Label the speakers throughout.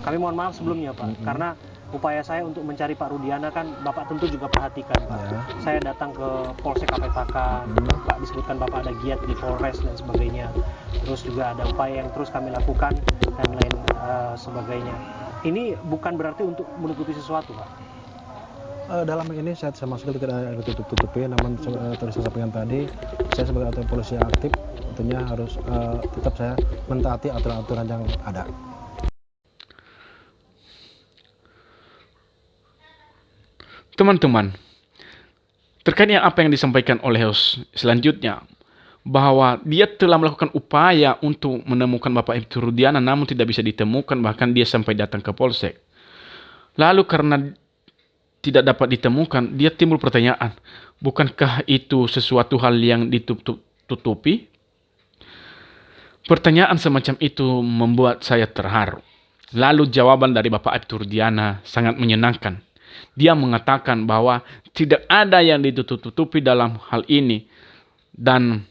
Speaker 1: Kami mohon maaf sebelumnya Pak, karena upaya saya untuk mencari Pak Rudiana kan Bapak tentu juga perhatikan Pak.
Speaker 2: Ya.
Speaker 1: Saya datang ke Polsek KPPK, Pak disebutkan Bapak ada giat di Polres dan sebagainya. Terus juga ada upaya yang terus kami lakukan dan lain sebagainya. Ini bukan berarti untuk menutupi sesuatu Pak.
Speaker 2: Dalam ini saya sama sekali tidak ada tutup-tutupi, namun tadi saya sampaikan tadi, saya sebagai anggota polisi aktif tentunya harus tetap saya mentaati aturan-aturan yang ada.
Speaker 3: Teman-teman, terkait yang apa yang disampaikan oleh host selanjutnya, bahwa dia telah melakukan upaya untuk menemukan Bapak Ibtu Rudiana namun tidak bisa ditemukan, bahkan dia sampai datang ke Polsek. Lalu karena tidak dapat ditemukan, dia timbul pertanyaan, bukankah itu sesuatu hal yang ditutupi? Pertanyaan semacam itu membuat saya terharu. Lalu jawaban dari Bapak Ibtu Rudiana sangat menyenangkan. Dia mengatakan bahwa tidak ada yang ditutup-tutupi dalam hal ini. Dan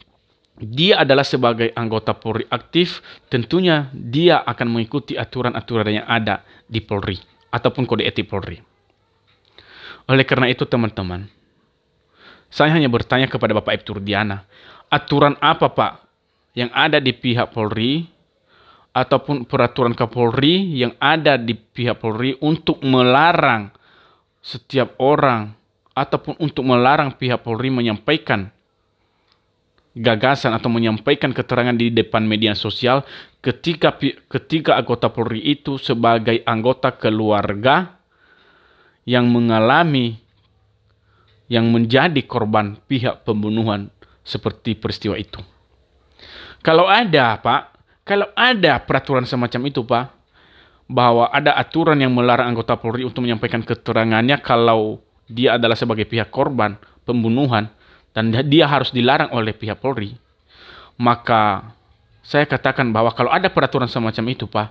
Speaker 3: dia adalah sebagai anggota Polri aktif, tentunya dia akan mengikuti aturan-aturan yang ada di Polri ataupun kode etik Polri. Oleh karena itu teman-teman, saya hanya bertanya kepada Bapak Ibtu Rudiana, aturan apa Pak yang ada di pihak Polri ataupun peraturan Kapolri yang ada di pihak Polri untuk melarang setiap orang ataupun untuk melarang pihak Polri menyampaikan gagasan atau menyampaikan keterangan di depan media sosial ketika anggota Polri itu sebagai anggota keluarga yang mengalami, yang menjadi korban pihak pembunuhan seperti peristiwa itu. Kalau ada Pak, kalau ada peraturan semacam itu Pak, bahwa ada aturan yang melarang anggota Polri untuk menyampaikan keterangannya kalau dia adalah sebagai pihak korban pembunuhan dan dia harus dilarang oleh pihak Polri, maka saya katakan bahwa kalau ada peraturan semacam itu Pak,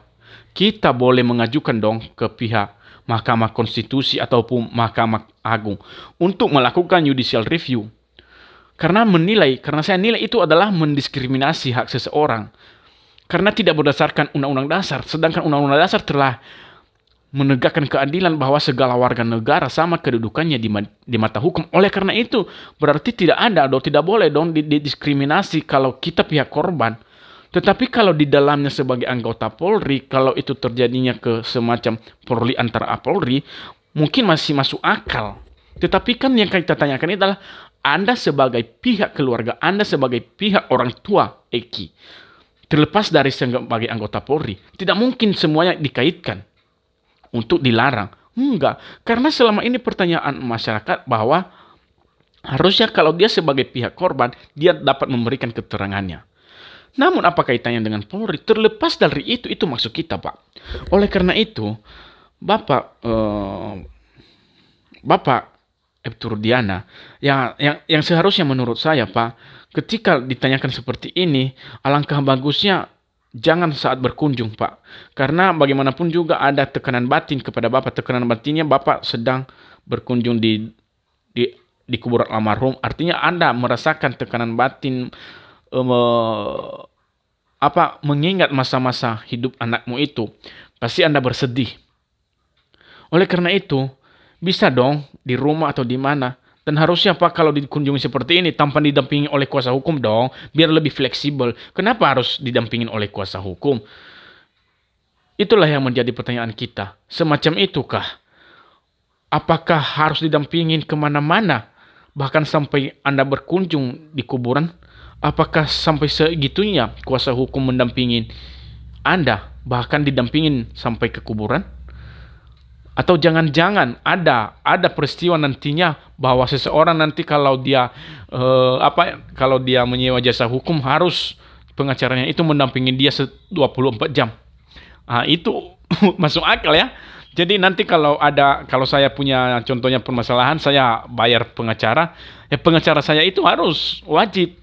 Speaker 3: kita boleh mengajukan dong ke pihak Mahkamah Konstitusi ataupun Mahkamah Agung untuk melakukan judicial review. Karena saya nilai itu adalah mendiskriminasi hak seseorang. Karena tidak berdasarkan Undang-Undang Dasar. Sedangkan Undang-Undang Dasar telah menegakkan keadilan bahwa segala warga negara sama kedudukannya di mata hukum. Oleh karena itu, berarti tidak ada, tidak boleh dong didiskriminasi kalau kita pihak korban. Tetapi kalau di dalamnya sebagai anggota Polri, kalau itu terjadinya ke semacam Polri antara Polri, mungkin masih masuk akal. Tetapi kan yang kita tanyakan ini adalah Anda sebagai pihak keluarga, Anda sebagai pihak orang tua Eki, terlepas dari sebagai anggota Polri, tidak mungkin semuanya dikaitkan untuk dilarang. Enggak, karena selama ini pertanyaan masyarakat bahwa harusnya kalau dia sebagai pihak korban, dia dapat memberikan keterangannya. Namun apa kaitannya dengan Polri? Terlepas dari itu maksud kita Pak. Oleh karena itu, Bapak Ibtu Rudiana, yang seharusnya menurut saya Pak, ketika ditanyakan seperti ini, alangkah bagusnya jangan saat berkunjung Pak. Karena bagaimanapun juga ada tekanan batin kepada Bapak. Tekanan batinnya Bapak sedang berkunjung di kuburan almarhum. Artinya Anda merasakan tekanan batin, mengingat masa-masa hidup anakmu itu. Pasti Anda bersedih. Oleh karena itu, bisa dong di rumah atau di mana. Dan harusnya Pak kalau dikunjungi seperti ini tanpa didampingi oleh kuasa hukum dong, biar lebih fleksibel. Kenapa harus didampingi oleh kuasa hukum? Itulah yang menjadi pertanyaan kita. Semacam itukah? Apakah harus didampingin kemana-mana? Bahkan sampai Anda berkunjung di kuburan? Apakah sampai segitunya kuasa hukum mendampingin Anda? Bahkan didampingin sampai ke kuburan? Atau jangan-jangan ada peristiwa nantinya bahwa seseorang nanti kalau dia menyewa jasa hukum harus pengacaranya itu mendampingi dia 24 jam. Itu masuk akal ya. Jadi nanti kalau saya punya contohnya permasalahan, saya bayar pengacara, ya pengacara saya itu harus wajib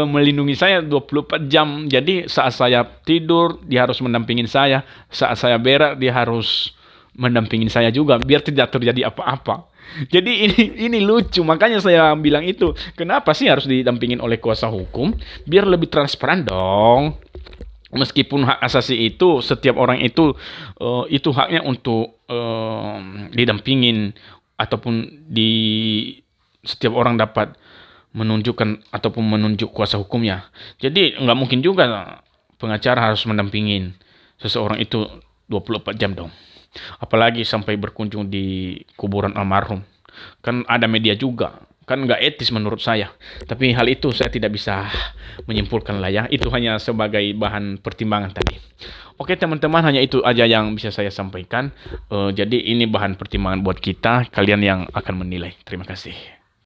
Speaker 3: melindungi saya 24 jam. Jadi saat saya tidur dia harus mendampingin saya, saat saya berak dia harus mendampingin saya juga biar tidak terjadi apa-apa. Jadi ini lucu, makanya saya bilang itu. Kenapa sih harus didampingin oleh kuasa hukum? Biar lebih transparan dong. meskipun hak asasi itu setiap orang itu haknya untuk didampingin ataupun setiap orang dapat menunjukkan ataupun menunjuk kuasa hukumnya. Jadi nggak mungkin juga pengacara harus mendampingin seseorang itu 24 jam dong. Apalagi sampai berkunjung di kuburan almarhum. Kan ada media juga. Kan nggak etis menurut saya. Tapi hal itu saya tidak bisa menyimpulkan lah ya. Itu hanya sebagai bahan pertimbangan tadi. Oke teman-teman, hanya itu aja yang bisa saya sampaikan. Jadi ini bahan pertimbangan buat kita, kalian yang akan menilai. Terima kasih.